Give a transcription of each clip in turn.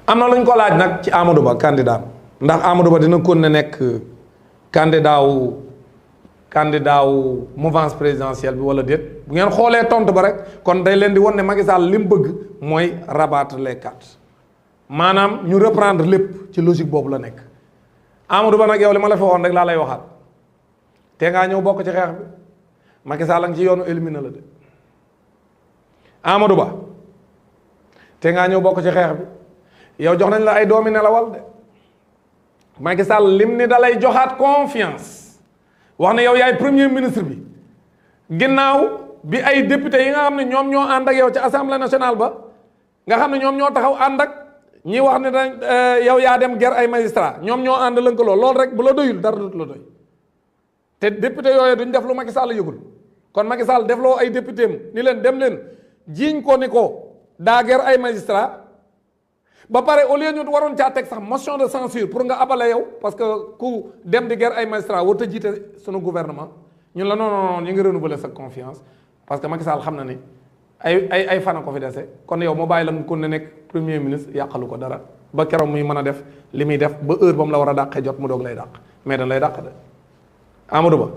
am na lu ñu ko laaj nag ci Amadou Ba candidat ndax Amadou Ba dina kon ne nekk candidat wu mouvance présidentielle bi wala déet bu ngeen xoolee tontu ba rek kon day leen di won ne Macky Sall li mu bëgg mooy rabattre les cartes maanaam ñu reprendre lépp ci logique boobu la nekk. Amadou Ba nag yow li ma la fi waxoon rek laa lay waxaat te ngaa ñëw bokk ci xeex bi Macky Sall a ngi ci yoonu éliminer la de Amadou Ba te ngaa ñëw bokk ci xeex bi yow jox nañ la ay doomi nelawal de Macky Sall lim ni da lay joxaat confiance wax ne yow yaay premier ministre bi ginnaaw bi ay député yi nga xam ne ñoom ñoo ànd ak yow ci assemblée nationale ba nga xam ne ñoom ñoo taxaw ànd ak ñi wax ne dañ yow yaa dem ger ay magistrat ñoom ñoo ànd lënkaloo loolu rek bu la doyul dara dootu la doy te député yooyu duñ def lu Macky Sall yëgul kon Macky Sall defloo ay député am ni leen dem leen jiiñ ko ni ko daa ger ay magistrat ba pare au lieu ñu waroon caa teg sax motion de censure pour nga abale yow parce que ku dem di ger ay magistrat warut a jiite sunu gouvernement ñun la non ñu ngi renouveler sa confiance parce que Macky Sall xam na ni ay fana ko fi dese kon yow mu bàyyi la nga kon ne nekk premier ministre yàqalu ko dara ba keroog muy mën a def li muy def ba heure ba mu la war a dàqee jot mu doog lay dàq mais dañ lay dàq de Amadou Ba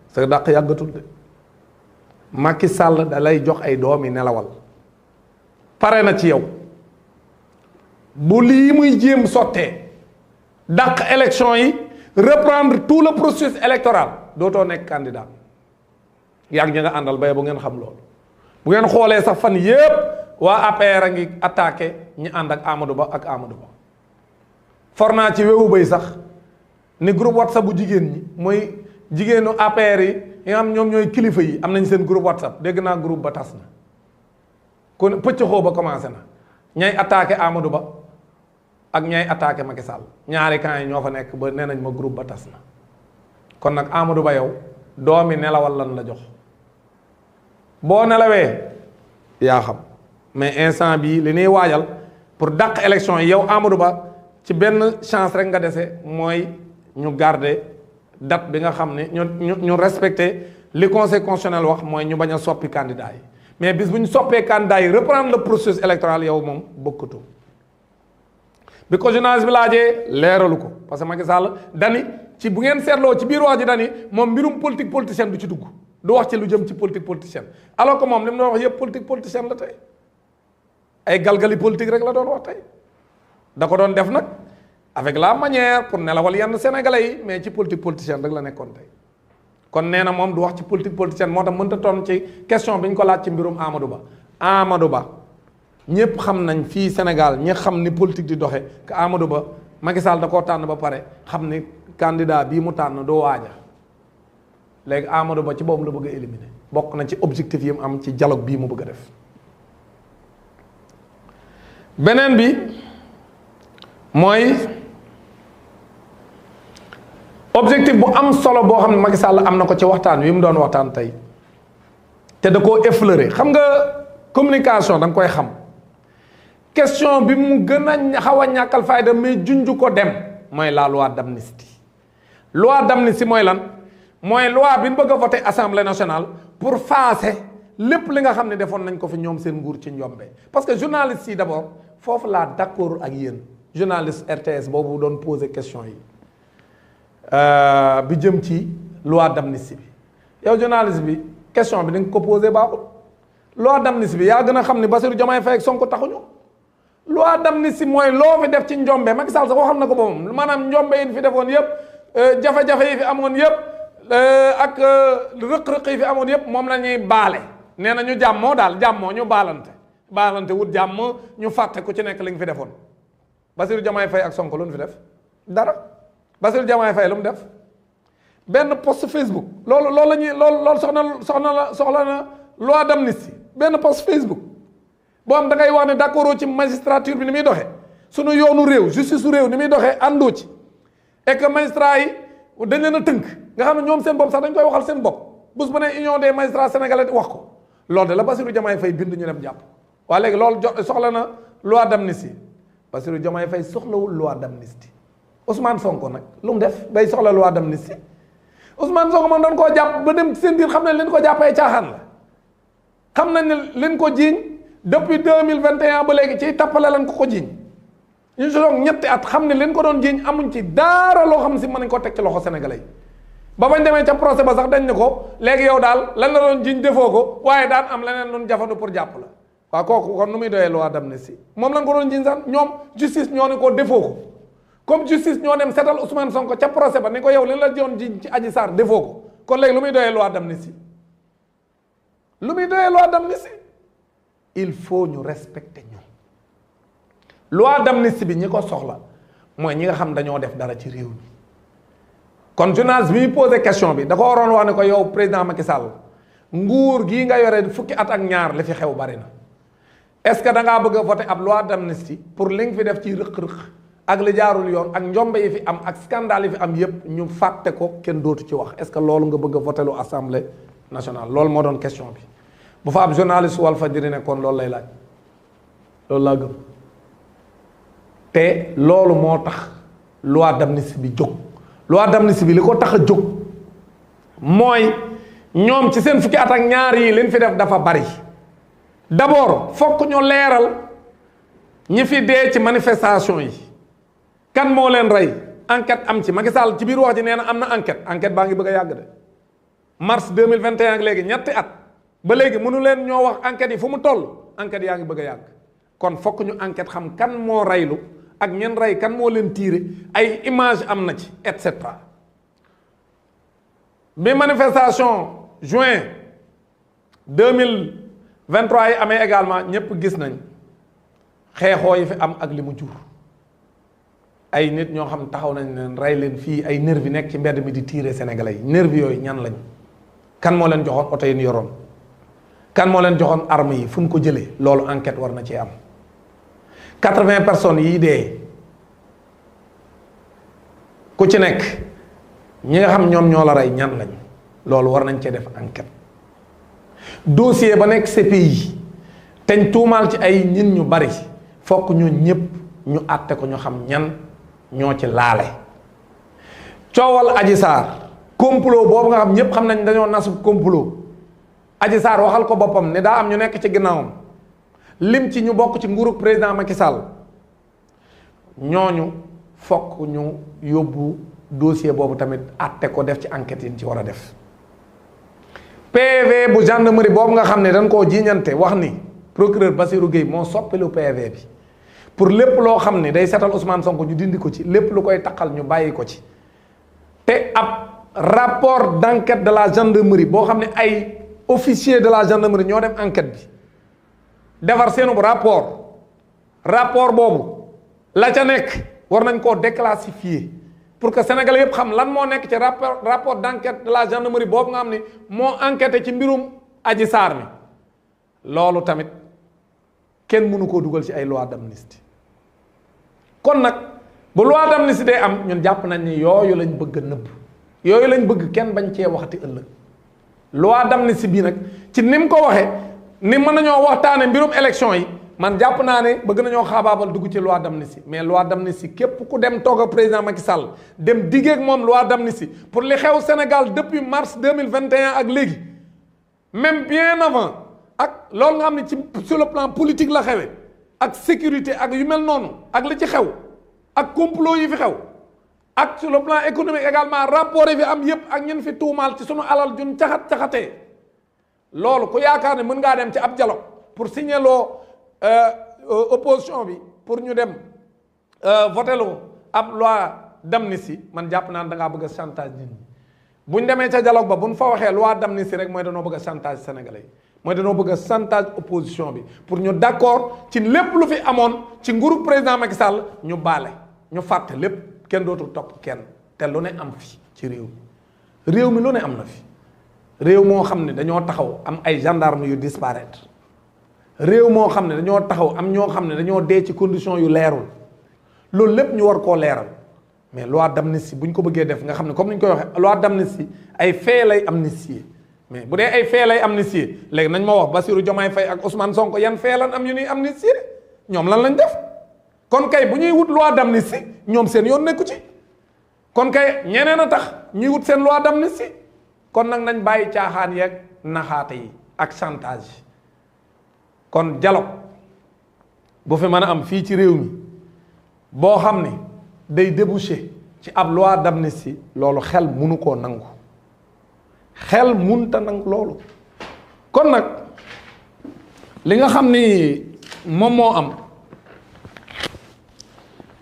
sa dàq yàggatul de Macky Sall da lay jox ay doomi nelawal pare na ci yow bu lii muy jéem sottee dàq élection yi reprendre tout le processus électoral dootoo nekk candidat yaa ngi ña nga àndal bay bu ngeen xam loolu bu ngeen xoolee sax fan yépp waa APR a ngi attaqué ñi ànd ak Amadou Ba ak Amadou Ba for naa ci wewu bay sax ni groupe WhatsApp bu jigéen ñi mooy jigéenu APR yi nga xam ñoom ñooy kilifa yi am nañ seen groupe WhatsApp dégg naa groupe ba tas na kon pëcc xoo ba commencé na ñay attaqué Amadou Ba ak ñay attaqué Macky Sall ñaari camp yi ñoo fa nekk ba nee nañ ma groupe ba tas na kon nag Amadou Ba yow doomi nelawal lan la jox boo nelawee yaa xam mais instant bii li ñuy waajal pour dàq élection yi yow Amadou Ba ci benn chance rek nga dese mooy ñu garder date bi nga xam ne ñu respecter li conseil constitutionnel wax mooy ñu bañ a soppi candidat yi mais bis bu ñu soppee candidat yi reprendre le processus électoral yow moom bokkatu bi ko journaliste bi laajee leeralu ko parce que Macky Sall dani ci bu ngeen seetloo ci biir wax ji dani moom mbirum politique politicienne du ci dugg du wax ci lu jëm ci politique politicienne alors que moom li mu doon wax yëpp politique politicienne la tey ay galgali politique rek la doon wax tey da ko doon def nag avec la manière pour nelawal yenn sénégalais yi mais ci politique politicienne rek la nekkoon tey kon nee na moom du wax ci politique politicienne moo tax mënta toon ci question bi ñu ko laaj ci mbirum Amadou Ba Amadou Ba ñëpp xam nañ fii Sénégal ñi xam ni politique di doxe que Amadou Ba Macky Sall da koo tànn ba pare xam ni candidat bii mu tànn doo waaja léegi Amadou Ba ci boobu la bëgg a éliminer bokk na ci objectif yi mu am ci dialogue bii mu bëgg a def beneen bi mooy objectif bu am solo boo xam ne Macky Sall am na ko ci waxtaan wi mu doon waxtaan tey te da koo effleurer xam nga communication da nga koy xam question bi mu gën a xaw a ñàkkal fayda mais junj ko dem mooy la loi d'amnistie loi d'amnistie mooy lan mooy loi bi ñu bëgg a voté assemblée nationale pour faase lépp li nga xam ne defoon nañ ko fi ñoom seen nguur ci njombe parce que journaliste yi d'abord foofu laa d'accord ak yéen journaliste RTS boobu doon poser question yi bi jëm ci loi d'amnistie bi yow journaliste bi question bi da nga ko posé baaxul loi d'amnistie bi yaa gën a xam ni Bassirou Diomaye Faye ak Sonko taxuñu loi d'amnistie mooy loo fi def ci njombe Macky Sall sax waxal na ko moom maanaam njombe yi fi defoon yëpp jafe-jafe yi fi amoon yëpp ak rëq-rëq yi fi amoon yëpp moom la ñuy baale nee na ñu jàmmoo daal jàmmoo ñu baalante wut jàmm ñu fàtte ku ci nekk li nga fi defoon Bassirou Diomaye Faye ak Sonko lu ñu fi def dara Bassirou Diomaye Faye lu mu def benn post Facebook loolu la ñuy loolu soxla na loi d'amnistie benn post Facebook boo am da ngay wax ne d'accord ci magistrature bi ni muy doxee sunu yoonu réew justice su réew ni muy doxee àndoo ci et que magistrat yi dañ leen a tënk nga xam ne ñoom seen bopp sax dañ koy waxal seen bopp bés bu ne union des magistrats sénégalais wax ko loolu de la Bassirou Diomaye Faye bind ñu dem jàpp waa léegi loolu soxla na loi d'amnistie Bassirou Diomaye Faye soxlawul loi d'amnistie Ousmane Sonko nag lu mu def day soxla loi d'amnistie Ousmane Sonko moom doon koo jàpp ba dem seen biir xam nañ leen ko jàppee caaxaan la xam nañ ne leen ko jiiñ depuis 2021 ba léegi ci tappale lañ ko jiiñ ñu si toog ñetti at xam ne leen ko doon jiiñ amuñ ci dara loo xam si mën nañ ko teg ci loxo sénégalais yi ba bañ demee ca procès ba sax dañ ne ko léegi yow daal lan la doon jiiñ defoo ko waaye daan am leneen doon jafandu pour jàpp la waaw kooku kon nu muy doyee loi d'amnistie moom lan ko doon jiiñ sax ñoom justice ñoo ne ko defoo ko comme justice ñoo dem setal Ousmane Sonko ca procès ba ni ko yow li la doon jiiñ ci Adji Sarr defoo ko kon léegi lu muy doyee loi d'amnistie lu muy doyee loi d'amnistie il faut ñu respecter ñu loi d'amnistie bi ñi ko soxla mooy ñi nga xam dañoo def dara ci réew mi kon journaliste bi muy posé question bi da ko waroon wax ne ko yow président Macky Sall nguur gii nga yore fukki at ak ñaar li fi xew bari na est-ce que da ngaa bëgg a voter ab loi d'amnistie pour li nga fi def ci rëq-rëq ak li jaarul yoon ak njombe yi fi am ak scandale yi fi am yépp ñu fàtte ko kenn dootu ci wax est-ce que loolu nga bëgg a voter lu assemblée nationale loolu moo doon question bi bu fa ab journaliste Walfadjri ne kon loolu lay laaj loolu laa gëm te loolu moo tax loi d'amnistie bi jóg loi d'amnistie bi li ko tax a jóg mooy ñoom ci seen fukki at ak ñaar yi leen fi def dafa bari d'abord fokk ñu leeral ñi fi dee ci manifestation yi kan moo leen rey enquête am ci Macky Sall ci biir wax ji nee na am na enquête baa ngi bëgg a yàgg de mars 2021 ak léegi ñetti at ba léegi mënu leen ñoo wax enquête yi fu mu toll enquête yaa ngi bëgg a yàgg kon fokk ñu enquête xam kan moo reylu ak ñen rey kan moo leen tiire ay image am na ci et cetera bi manifestation juin 2023 yi amee également ñëpp gis nañ xeexoo yi fi am ak li mu jur ay nit ñoo xam taxaw nañ leen rey leen fii ay nervi nekk ci mbedd mi di tiire sénégalais yi nervi yooyu ñan lañ kan moo leen joxoon oto yi ñu yoroon kan moo leen joxoon armes yi fu ñu ko jëlee loolu enquête war na ci am 80 personnes yii dee ku ci nekk ñi nga xam ñoom ñoo la rey ñan lañ loolu war nañ cee def enquête dossier ba nekk CPI teñ tuumaal ci ay nit ñu bari fokk ñu ñëpp ñu àtte ko ñu xam ñan ñoo ci laale coowal Adji Sarr complot boobu nga xam ñëpp xam nañ dañoo nasub complot Adji Sarr waxal ko boppam ne daa am ñu nekk ci ginnaawam lim ci ñu bokk ci nguuru président Macky Sall ñooñu fokk ñu yóbbu dossier boobu tamit àtte ko def ci enquête yi ci war a def PV bu gendarmerie boobu nga xam ne dañ koo jiiñante wax ni procureur Bassirou Gueye moo soppilu PV bi pour lépp loo xam ne day setal Ousmane Sonko ñu dindi ko ci lépp lu koy taqal ñu bàyyi ko ci te ab rapport d'enquête de la gendarmerie boo xam ne ay officier de la gendarmerie ñoo dem enquête bi defar seenu rapport boobu la ca nekk war nañ koo déclassifier pour que sénégalais yëpp xam lan moo nekk ci rapport d'enquête de la gendarmerie boobu nga xam ne moo enquêté ci mbirum Adji Sarr mi loolu tamit kenn mënu koo dugal ci ay loi d'amnistie kon nag bu loi d'amnistie day am ñun jàpp nañ ni yooyu lañ bëgg a nëbb yooyu lañ bëgg kenn bañ cee waxati ëllëg loi d'amnistie bii nag ci ni mu ko waxee ni mën nañoo waxtaane mbirum élection yi man jàpp naa ne bëgg nañoo xaabaabal dugg ci loi d'amnistie mais loi d'amnistie képp ku dem toog ak président Macky Sall dem diggeek moom loi d'amnistie pour li xew Sénégal depuis mars 2021 ak léegi même bien avant ak loolu nga xam ne ci sur le plan politique la xewe ak sécurité ak yu mel noonu ak li ci xew ak complot yi fi xew ak sur le plan économique également rapport yi fi am yépp ak ñun fi tuumaal ci sunu alal jun caxatee loolu ku yaakaar ne mën ngaa dem ci ab dialogue pour signer loo opposition bi pour ñu dem voté lu ab loi d'amnistie man jàpp naan da ngaa bëgg a chantage nit ñi buñ demee ca dialogue ba buñ fa waxee loi d'amnistie rek mooy danoo bëgg a chantage sénégalais yi mooy danoo bëgg a chantage opposition bi pour ñu d'accord ci lépp lu fi amoon ci nguuru président Macky Sall ñu baale ñu fàtte lépp kenn dootul topp kenn te lu ne am fi ci réew mi lu ne am na fi réew moo xam ne dañoo taxaw am ay gendarme yu disparaître réew moo xam ne dañoo taxaw am ñoo xam ne dañoo dee ci condition yu leerul loolu lépp ñu war koo leeral mais loi d'amnistie bu ñu ko bëggee def nga xam ne comme ni ñu koy waxee loi d'amnistie ay fait lay amnistier mais bu dee ay fait lay amnistier léegi nañ ma wax Bassirou Diomaye Faye ak Ousmane Sonko yan fait lan am yu ñuy amnistier ñoom lan lañ def kon kay bu ñuy wut loi d'amnistie ñoom seen yoon nekku ci kon kay ñeneen a tax ñuy wut seen loi d'amnistie kon nag nañ bàyyi caaxaan yeeg naxaate yi ak chantage yi kon dialogue bu fi mën a am fii ci réew mi boo xam ni day déboucher ci ab loi d'amnistie loolu xel munu koo nangu xel munta nangu loolu. kon nag li nga xam ni moom moo am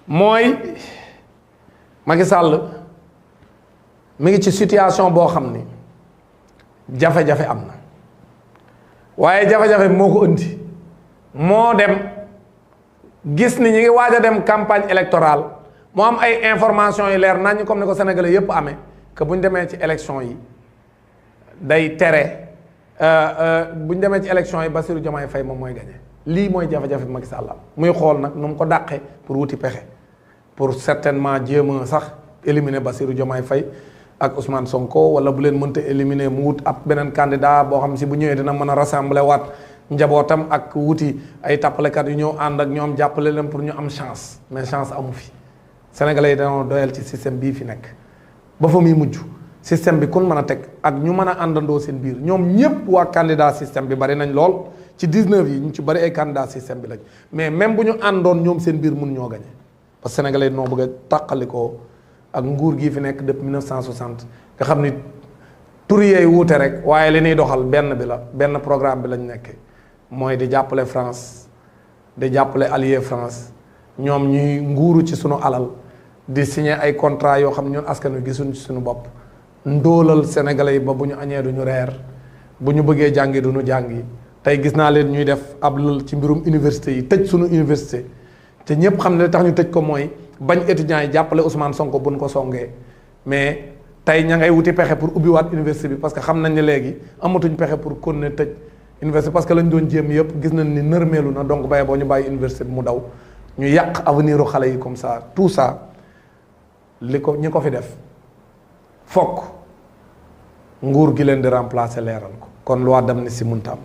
mooy Macky Sall mi ngi ci situation boo xam ni jafe-jafe am na waaye jafe-jafe moo ko indi moo dem gis ni ñi ngi waaj a dem campagne électorale moo am ay information yu leer nañ comme ni ko sénégalais yépp amee que bu ñu demee ci élection yi day tere bu ñu demee ci élection yi Bassirou Diomaye Faye moom mooy gagné lii mooy jafe-jafe bi Macky Sall am muy xool nag nu mu ko dàqee pour wuti pexe pour certainement jéem a sax éliminer Bassirou Diomaye Faye ak Ousmane Sonko wala bu leen mënta éliminer mu wut ab beneen candidat boo xam si bu ñëwee dina mën a rassembler waat njabootam ak wuti ay tappalekat yu ñëw ànd ak ñoom jàppale leen pour ñu am chance mais chance amu fi sénégalais yi dañoo doyal ci système bii fi nekk ba fa muy mujj système bi kun mën a teg ak ñu mën a àndandoo seen biir ñoom ñépp waa candidat système bi bari nañ lool ci 19 yi ñu ci bari ay candidat système bi lañ mais même bu ñu àndoon ñoom seen biir mun ñoo gañe parce que sénégalais yi noo bëgg a tàqalikoo ak nguur gii fi nekk depuis 1960 nga xam ni tur yeey wuute rek waaye li ñuy doxal benn bi la benn programme bi lañ nekkee mooy di jàppale France di jàppale allié France ñoom ñuy nguuru ci sunu alal di signer ay contrat yoo xam ne ñun askan wi gisuñ ci suñu bopp ndóolal sénégalais yi ba bu ñu añee duñu reer bu ñu bëggee jàngi duñu jàngi tey gis naa leen ñuy def ab lël ci mbirum université yi tëj suñu université te ñëpp xam ne li tax ñu tëj ko mooy bañ étudiants yi jàppale Ousmane Sonko buñ ko songee mais tey ña ngay wuti pexe pour ubbiwaat université bi parce que xam nañ ne léegi amatuñ pexe pour kon ne tëj université parce que lañ doon jéem yëpp gis nañ ni nërmeelu na donc bàyyi boo ñu bàyyi université bi mu daw ñu yàq avenir u xale yi comme ça tout ça li ko ñi ko fi def fokk nguur gi leen di remplacer leeral ko kon loi d'amnistie mënta am